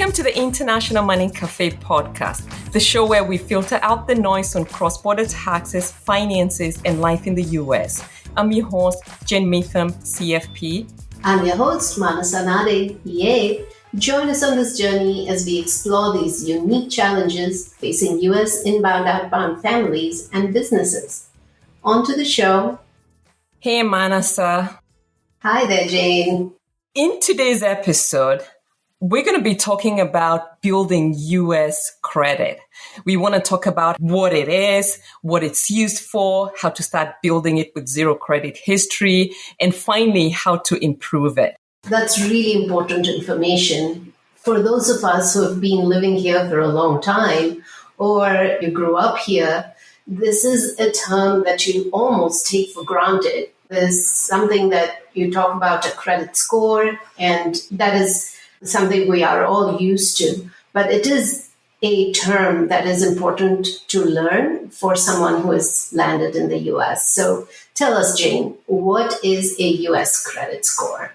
Welcome to the International Money Café Podcast, the show where we filter out the noise on cross-border taxes, finances, and life in the US. I'm your host, Jane Mepham, CFP. I'm your host, Manasa Nadig. Yay! Join us on this journey as we explore these unique challenges facing US inbound, outbound families and businesses. On to the show. Hey, Manasa. Hi there, Jane. In today's episode, we're going to be talking about building US credit. We want to talk about what it is, what it's used for, how to start building it with zero credit history, and finally, how to improve it. That's really important information. For those of us who have been living here for a long time, or you grew up here, this is a term that you almost take for granted. There's something that you talk about, a credit score, and that is something we are all used to. But it is a term that is important to learn for someone who has landed in the US. So tell us, Jane, what is a US credit score?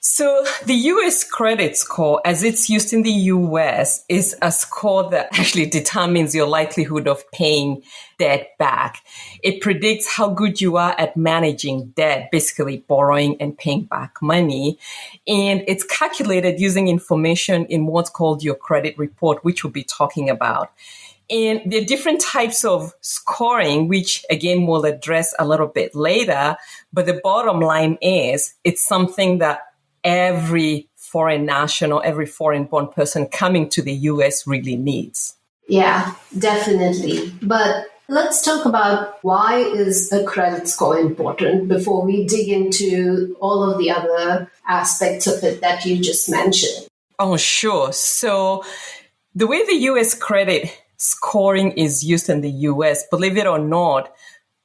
So the US credit score, as it's used in the US, is a score that actually determines your likelihood of paying debt back. It predicts how good you are at managing debt, basically borrowing and paying back money. And it's calculated using information in what's called your credit report, which we'll be talking about. And there are different types of scoring, which again we'll address a little bit later. But the bottom line is it's something that every foreign national, every foreign-born person coming to the U.S. really needs. Yeah, definitely. But let's talk about why is a credit score important before we dig into all of the other aspects of it that you just mentioned. Oh, sure. So the way the U.S. credit scoring is used in the U.S., believe it or not,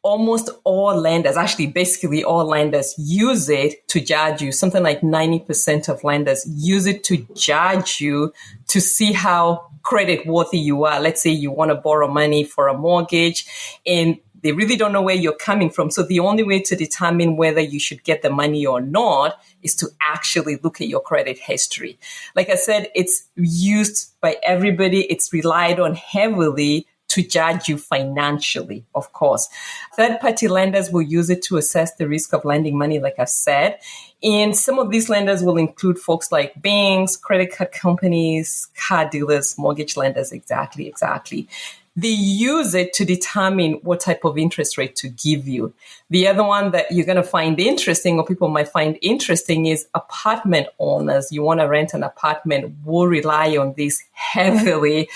almost all lenders, actually basically all lenders, use it to judge you. Something like 90% of lenders use it to judge you to see how credit worthy you are. Let's say you want to borrow money for a mortgage and they really don't know where you're coming from. So the only way to determine whether you should get the money or not is to actually look at your credit history. Like I said, it's used by everybody. It's relied on heavily to judge you financially, of course. Third-party lenders will use it to assess the risk of lending money, like I said. And some of these lenders will include folks like banks, credit card companies, car dealers, mortgage lenders, exactly. They use it to determine what type of interest rate to give you. The other one that you're going to find interesting, or people might find interesting, is apartment owners. You want to rent an apartment, will rely on this heavily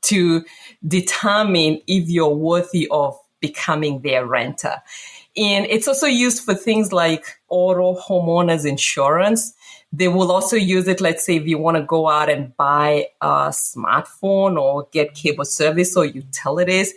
to determine if you're worthy of becoming their renter. And it's also used for things like auto, homeowners insurance. They will also use it, let's say, if you want to go out and buy a smartphone or get cable service or utilities.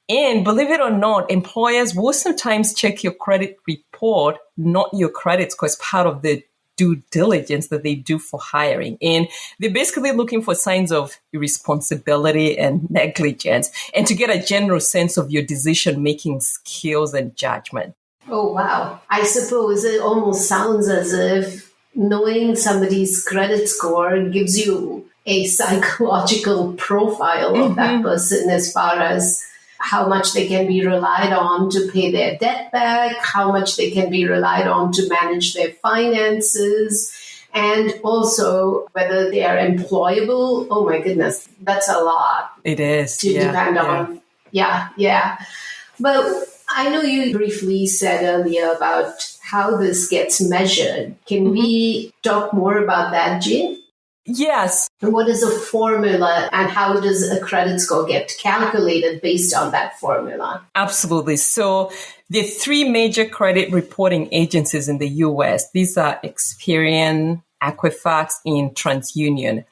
And believe it or not, employers will sometimes check your credit report, not your credit score, as part of the due diligence that they do for hiring. And they're basically looking for signs of irresponsibility and negligence and to get a general sense of your decision-making skills and judgment. Oh, wow. I suppose it almost sounds as if knowing somebody's credit score gives you a psychological profile of that person as far as how much they can be relied on to pay their debt back, how much they can be relied on to manage their finances, and also whether they are employable. Oh my goodness, that's a lot. It is. To depend on. Yeah. But I know you briefly said earlier about how this gets measured. Can we talk more about that, Jane? Yes. And what is a formula and how does a credit score get calculated based on that formula? Absolutely. So there are three major credit reporting agencies in the U.S. These are Experian, Equifax, and TransUnion.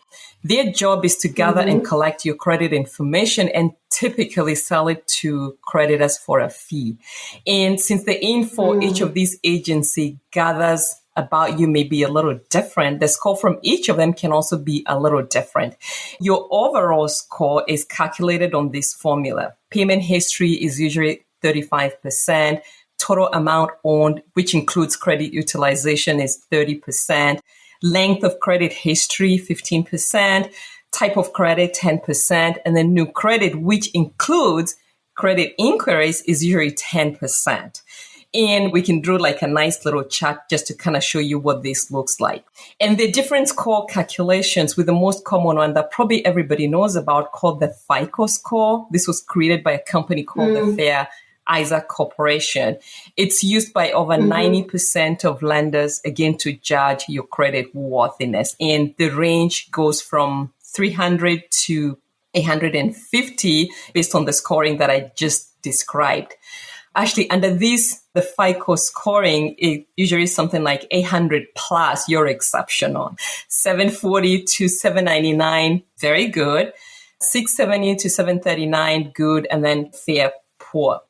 Their job is to gather and collect your credit information and typically sell it to creditors for a fee. And since the info each of these agencies gathers about you may be a little different, the score from each of them can also be a little different. Your overall score is calculated on this formula. Payment history is usually 35%. Total amount owned, which includes credit utilization, is 30%. length of credit history, 15%, type of credit, 10%, and then new credit, which includes credit inquiries, is usually 10%. And we can draw like a nice little chart just to kind of show you what this looks like. And the different score calculations, with the most common one that probably everybody knows about, called the FICO score. This was created by a company called the Fair Isaac Corporation. It's used by over 90% of lenders, again, to judge your credit worthiness. And the range goes from 300 to 850 based on the scoring that I just described. Actually, under this, the FICO scoring is usually something like 800 plus, you're exceptional. 740 to 799, very good. 670 to 739, good. And then fair, poor.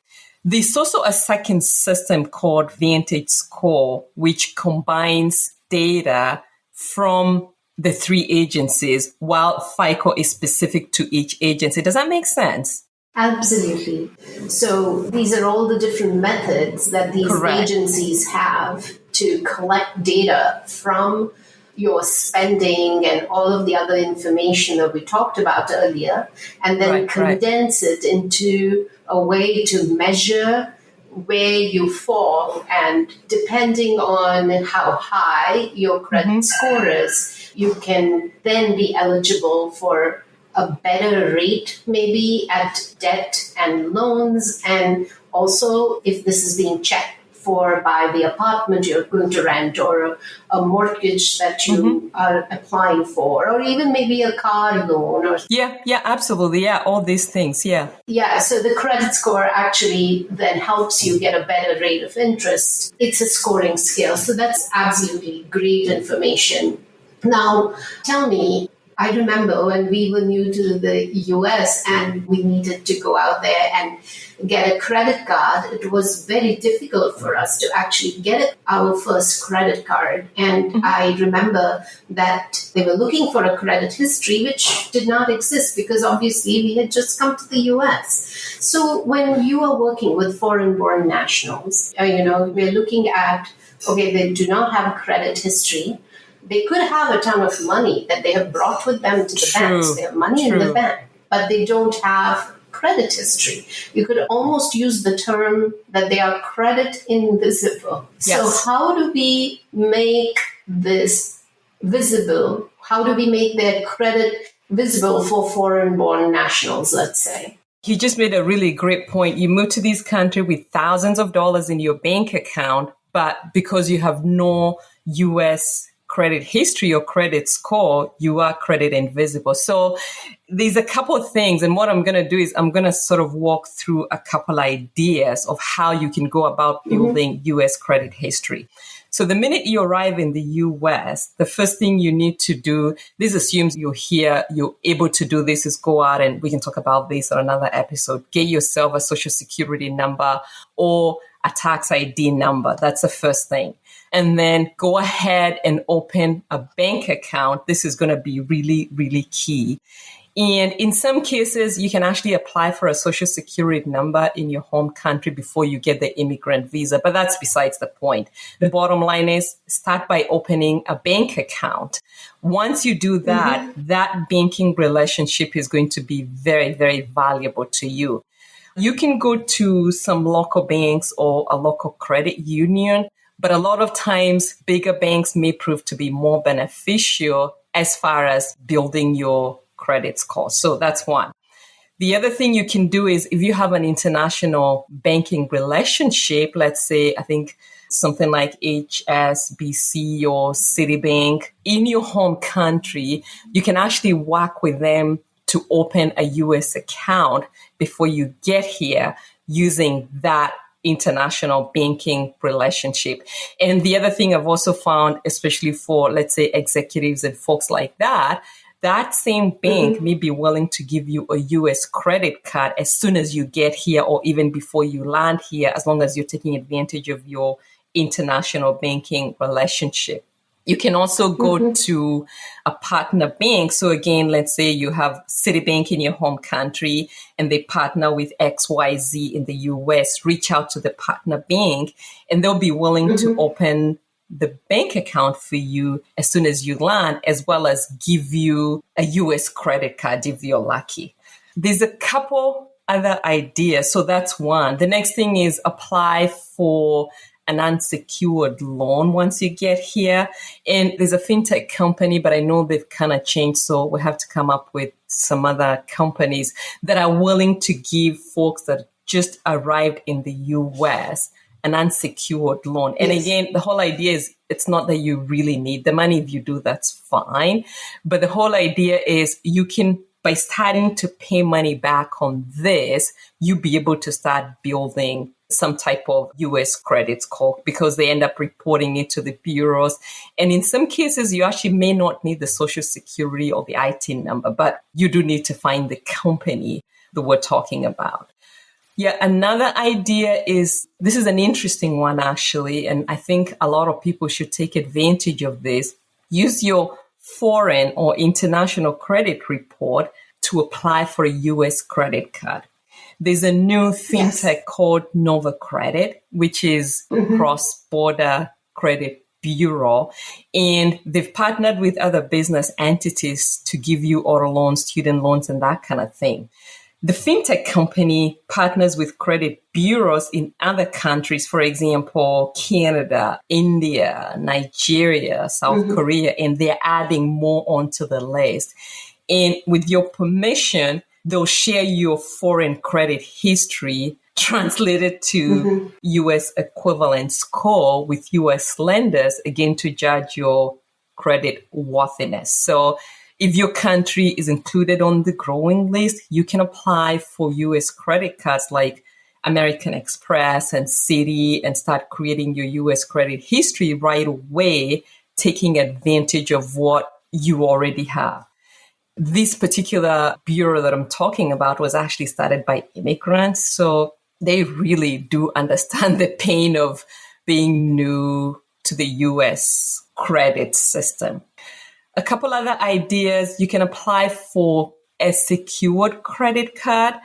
There's also a second system called Vantage Score, which combines data from the three agencies, while FICO is specific to each agency. Does that make sense? Absolutely. So these are all the different methods that these agencies have to collect data from your spending and all of the other information that we talked about earlier, and then condense it into a way to measure where you fall. And depending on how high your credit score is, you can then be eligible for a better rate, maybe at debt and loans. And also, if this is being checked for by the apartment you're going to rent, or a mortgage that you are applying for, or even maybe a car loan. Or Yeah, absolutely. Yeah, all these things. Yeah, so the credit score actually then helps you get a better rate of interest. It's a scoring scale. So that's absolutely great information. Now, tell me, I remember when we were new to the US and we needed to go out there and get a credit card, it was very difficult for us to actually get our first credit card. And I remember that they were looking for a credit history, which did not exist because obviously we had just come to the US. So when you are working with foreign-born nationals, we're looking at, they do not have a credit history. They could have a ton of money that they have brought with them to the banks. They have money in the bank, but they don't have credit history. You could almost use the term that they are credit invisible. Yes. So how do we make this visible? How do we make their credit visible for foreign-born nationals, let's say? You just made a really great point. You moved to this country with thousands of dollars in your bank account, but because you have no U.S. credit history or credit score, you are credit invisible. So there's a couple of things. And what I'm going to do is I'm going to sort of walk through a couple ideas of how you can go about building U.S. credit history. So the minute you arrive in the U.S., the first thing you need to do, this assumes you're here, you're able to do this, is go out, and we can talk about this on another episode. Get yourself a social security number or a tax ID number. That's the first thing. And then go ahead and open a bank account. This is going to be really, really key. And in some cases, you can actually apply for a social security number in your home country before you get the immigrant visa. But that's besides the point. The bottom line is start by opening a bank account. Once you do that, that banking relationship is going to be very, very valuable to you. You can go to some local banks or a local credit union, but a lot of times bigger banks may prove to be more beneficial as far as building your credit score. So that's one. The other thing you can do is if you have an international banking relationship, let's say, I think something like HSBC or Citibank in your home country, you can actually work with them to open a US account before you get here using that international banking relationship. And the other thing I've also found, especially for, let's say, executives and folks like that, that same bank may be willing to give you a US credit card as soon as you get here or even before you land here, as long as you're taking advantage of your international banking relationship. You can also go to a partner bank. So again, let's say you have Citibank in your home country and they partner with XYZ in the US. Reach out to the partner bank and they'll be willing to open the bank account for you as soon as you land, as well as give you a US credit card if you're lucky. There's a couple other ideas. So that's one. The next thing is apply for an unsecured loan once you get here. And there's a fintech company, but I know they've kind of changed. So we have to come up with some other companies that are willing to give folks that just arrived in the US an unsecured loan. And again, the whole idea is it's not that you really need the money. If you do, that's fine. But the whole idea is you can, by starting to pay money back on this, you be able to start building some type of US credit score because they end up reporting it to the bureaus. And in some cases, you actually may not need the social security or the IT number, but you do need to find the company that we're talking about. Yeah, another idea is, this is an interesting one actually, and I think a lot of people should take advantage of this. Use your foreign or international credit report to apply for a US credit card. There's a new fintech called Nova Credit, which is cross-border credit bureau, and they've partnered with other business entities to give you auto loans, student loans, and that kind of thing. The fintech company partners with credit bureaus in other countries, for example, Canada, India, Nigeria, South Korea, and they're adding more onto the list. And with your permission, they'll share your foreign credit history translated to US equivalent score with US lenders, again, to judge your credit worthiness. So if your country is included on the growing list, you can apply for US credit cards like American Express and Citi and start creating your US credit history right away, taking advantage of what you already have. This particular bureau that I'm talking about was actually started by immigrants. So they really do understand the pain of being new to the US credit system. A couple other ideas, you can apply for a secured credit card.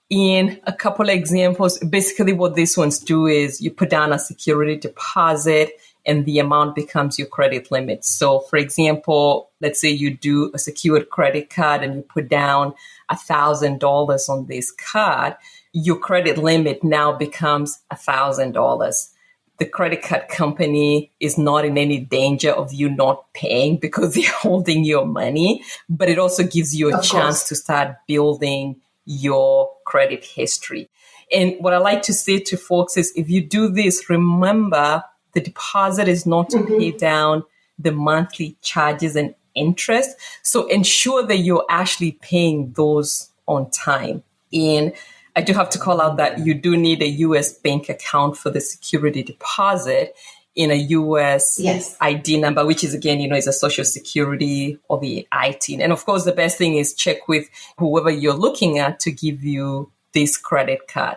In a couple of examples, basically what these ones do is you put down a security deposit and the amount becomes your credit limit. So for example, let's say you do a secured credit card and you put down $1,000 on this card, your credit limit now becomes $1,000. The credit card company is not in any danger of you not paying because they're holding your money, but it also gives you a chance to start building your credit history. And what I like to say to folks is if you do this, remember the deposit is not to pay down the monthly charges and interest. So ensure that you're actually paying those on time. And I do have to call out that you do need a US bank account for the security deposit in a US ID number, which is, again, is a social security or the IT. And of course, the best thing is check with whoever you're looking at to give you this credit card.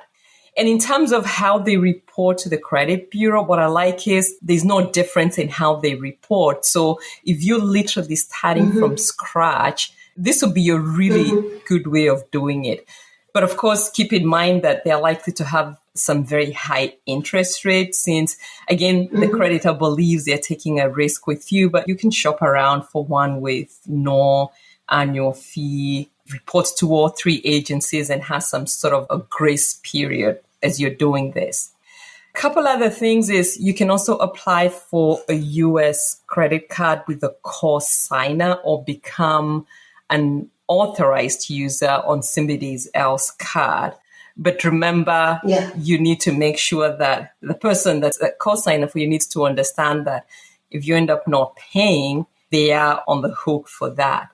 And in terms of how they report to the credit bureau, what I like is there's no difference in how they report. So if you're literally starting from scratch, this will be a really good way of doing it. But of course, keep in mind that they're likely to have some very high interest rates since, again, the creditor believes they're taking a risk with you, but you can shop around for one with no annual fee, reports to all 3 agencies, and has some sort of a grace period as you're doing this. A couple other things is you can also apply for a US credit card with a co-signer or become an authorized user on somebody else's card. But remember, you need to make sure that the person that's a co-signer for you needs to understand that if you end up not paying, they are on the hook for that.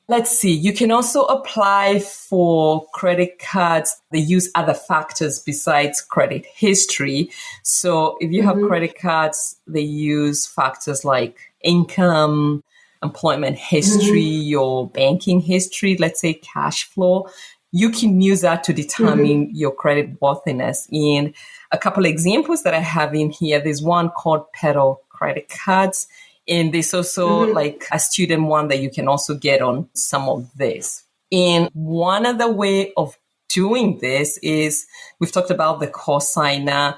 Let's see, you can also apply for credit cards. They use other factors besides credit history. So if you have credit cards, they use factors like income, employment history, your banking history, let's say cash flow. You can use that to determine your credit worthiness. In a couple of examples that I have in here, there's one called Pedal credit cards. And there's also like a student one that you can also get on some of this. And one other way of doing this is, we've talked about the co-signer,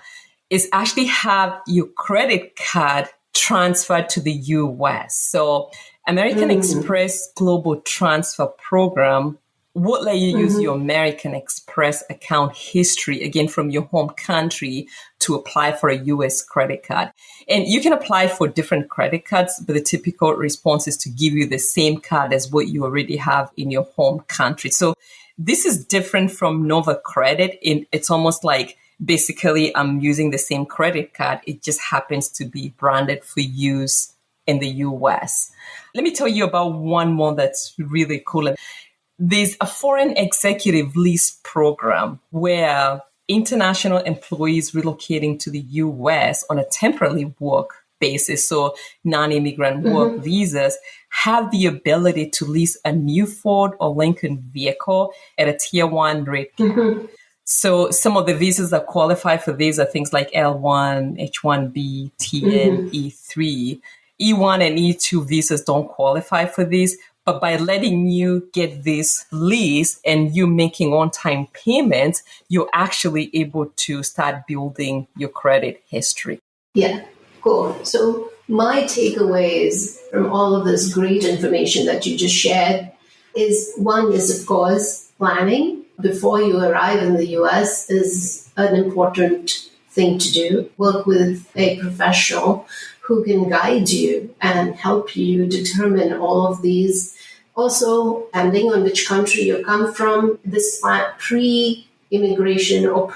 is actually have your credit card transferred to the US. So American Express Global Transfer Program would let you use your American Express account history, again, from your home country to apply for a US credit card. And you can apply for different credit cards, but the typical response is to give you the same card as what you already have in your home country. So this is different from Nova Credit. It's almost like basically I'm using the same credit card. It just happens to be branded for use in the US. Let me tell you about one more that's really cool. There's a foreign executive lease program where international employees relocating to the US on a temporary work basis, so non-immigrant work visas, have the ability to lease a new Ford or Lincoln vehicle at a tier 1 rate. So some of the visas that qualify for these are things like L1, H1B, TN, E3. E1 and E2 visas don't qualify for these. But by letting you get this lease and you making on-time payments, you're actually able to start building your credit history. Yeah, cool. So my takeaways from all of this great information that you just shared is, one is, of course, planning before you arrive in the US is an important thing to do. Work with a professional who can guide you and help you determine all of these. Also, depending on which country you come from, this pre-immigration or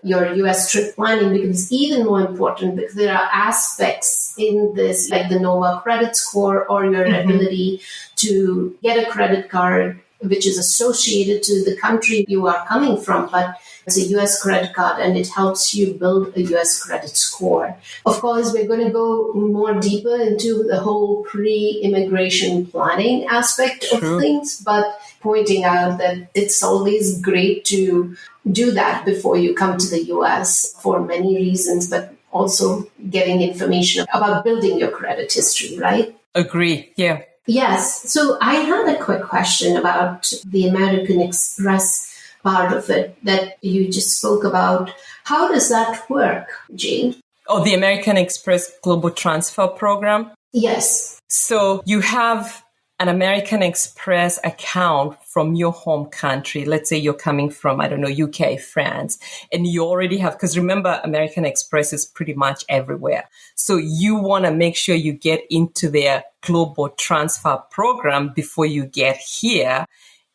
your US trip planning becomes even more important because there are aspects in this, like the NOVA credit score or your ability to get a credit card, which is associated to the country you are coming from, but it's a US credit card and it helps you build a US credit score. Of course, we're going to go more deeper into the whole pre-immigration planning aspect of things, but pointing out that it's always great to do that before you come to the US for many reasons, but also getting information about building your credit history, right? Agree. Yeah. Yes. So I had a quick question about the American Express part of it that you just spoke about. How does that work, Jane? Oh, the American Express Global Transfer Program? Yes. So you have an American Express account from your home country. Let's say you're coming from, I don't know, UK, France, and you already have, because remember, American Express is pretty much everywhere. So you want to make sure you get into their global transfer program before you get here.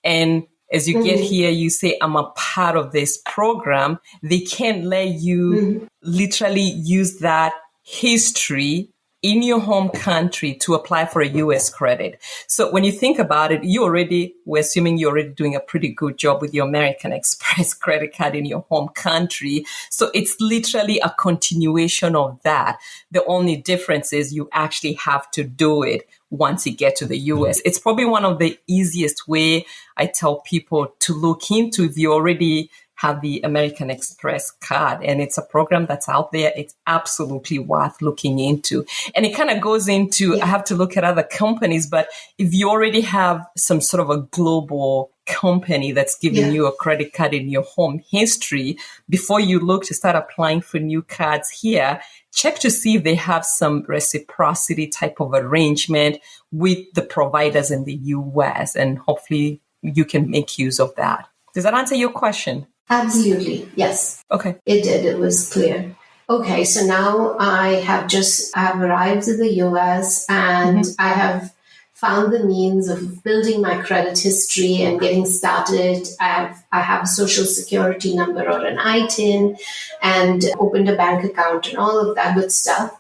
And as you get here, you say, I'm a part of this program. They can let you literally use that history in your home country to apply for a US credit. So when you think about it, we're assuming you're already doing a pretty good job with your American Express credit card in your home country. So it's literally a continuation of that. The only difference is you actually have to do it once you get to the US. It's probably one of the easiest way I tell people to look into if you already have the American Express card, and it's a program that's out there. It's absolutely worth looking into. And it kind of goes into, I have to look at other companies, but if you already have some sort of a global company that's giving you a credit card in your home history, before you look to start applying for new cards here, check to see if they have some reciprocity type of arrangement with the providers in the US, and hopefully you can make use of that. Does that answer your question? Absolutely. Yes. Okay. It did. It was clear. Okay. So now I've arrived in the US and I have found the means of building my credit history and getting started. I have a social security number or an ITIN and opened a bank account and all of that good stuff.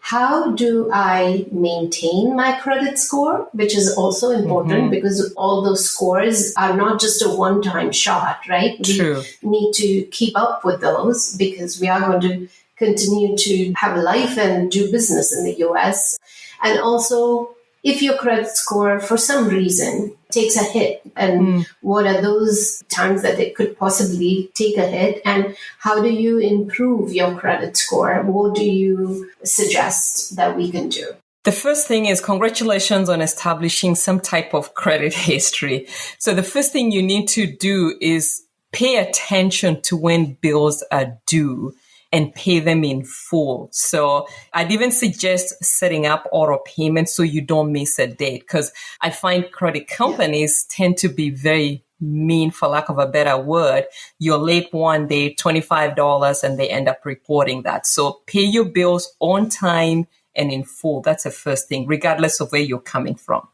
How do I maintain my credit score, which is also important because all those scores are not just a one-time shot, right? True. We need to keep up with those because we are going to continue to have a life and do business in the US. And also, if your credit score, for some reason, takes a hit, and what are those times that it could possibly take a hit, and how do you improve your credit score? What do you suggest that we can do? The first thing is congratulations on establishing some type of credit history. So the first thing you need to do is pay attention to when bills are due and pay them in full. So I'd even suggest setting up auto payments so you don't miss a date, because I find credit companies tend to be very mean, for lack of a better word. You're late one day, $25, and they end up reporting that. So pay your bills on time and in full. That's the first thing, regardless of where you're coming from.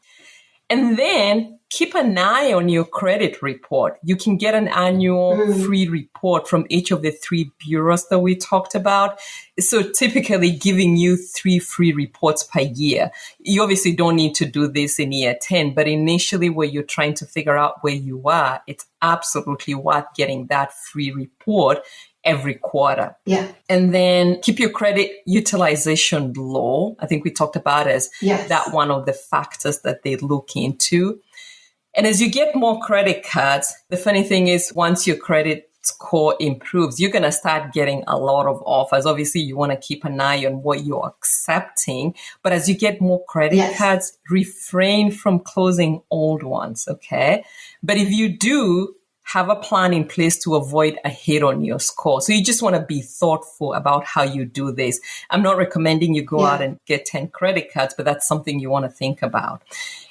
And then keep an eye on your credit report. You can get an annual free report from each of the 3 bureaus that we talked about. So typically giving you 3 free reports per year. You obviously don't need to do this in year 10, but initially where you're trying to figure out where you are, it's absolutely worth getting that free report every quarter. Yeah. And then keep your credit utilization low. I think we talked about as that one of the factors that they look into. And as you get more credit cards, the funny thing is once your credit score improves, you're going to start getting a lot of offers. Obviously, you want to keep an eye on what you're accepting. But as you get more credit cards, refrain from closing old ones, okay? But if you do, have a plan in place to avoid a hit on your score. So you just want to be thoughtful about how you do this. I'm not recommending you go out and get 10 credit cards, but that's something you want to think about.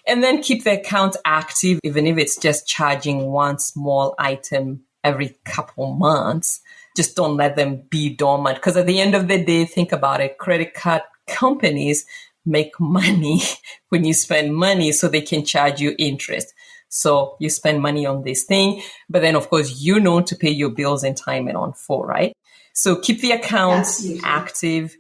And then keep the account active, even if it's just charging one small item every couple months. Just don't let them be dormant. Because at the end of the day, think about it, credit card companies make money when you spend money so they can charge you interest. So you spend money on this thing, but then of course you know to pay your bills in time and on full, right? So keep the accounts active.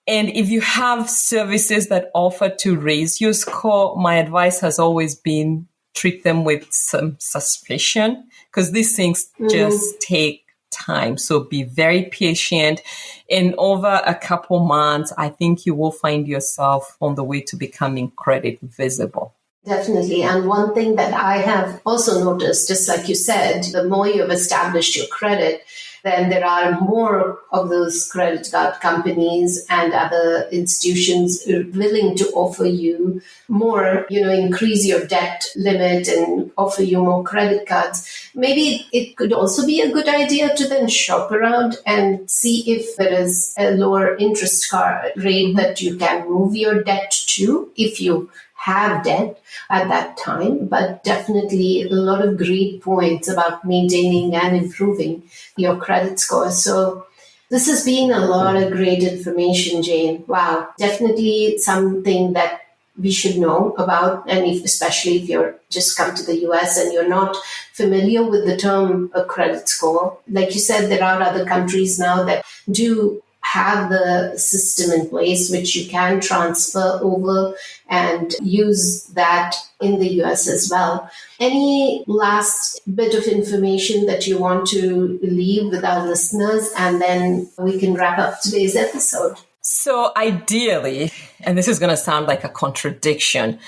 And if you have services that offer to raise your score, my advice has always been treat them with some suspicion, because these things just take time. So be very patient. And over a couple months, I think you will find yourself on the way to becoming credit visible. Definitely. And one thing that I have also noticed, just like you said, the more you've established your credit, then there are more of those credit card companies and other institutions willing to offer you more, increase your debt limit and offer you more credit cards. Maybe it could also be a good idea to then shop around and see if there is a lower interest rate that you can move your debt to if you have debt at that time, but definitely a lot of great points about maintaining and improving your credit score. So this has been a lot of great information, Jane. Wow, definitely something that we should know about, and especially if you're just come to the US and you're not familiar with the term a credit score. Like you said, there are other countries now that do have the system in place which you can transfer over and use that in the US as well. Any last bit of information that you want to leave with our listeners, and then we can wrap up today's episode? So ideally, and this is going to sound like a contradiction,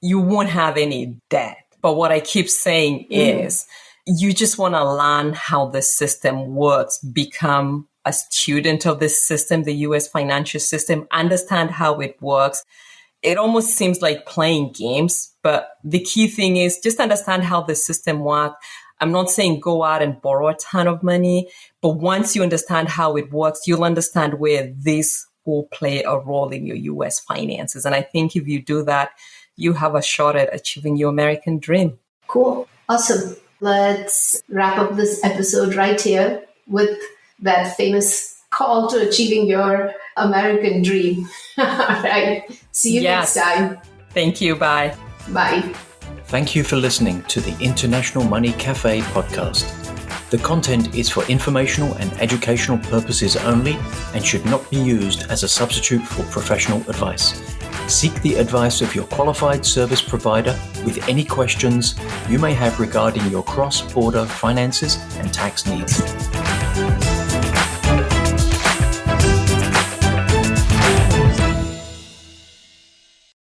you won't have any debt. But what I keep saying is you just want to learn how the system works, become a student of this system, the US financial system, understand how it works. It almost seems like playing games, but the key thing is just understand how the system works. I'm not saying go out and borrow a ton of money, but once you understand how it works, you'll understand where this will play a role in your US finances. And I think if you do that, you have a shot at achieving your American dream. Cool. Awesome. Let's wrap up this episode right here with that famous call to achieving your American dream. All right. See you next time. Thank you. Bye. Bye. Thank you for listening to the International Money Café Podcast. The content is for informational and educational purposes only and should not be used as a substitute for professional advice. Seek the advice of your qualified service provider with any questions you may have regarding your cross-border finances and tax needs.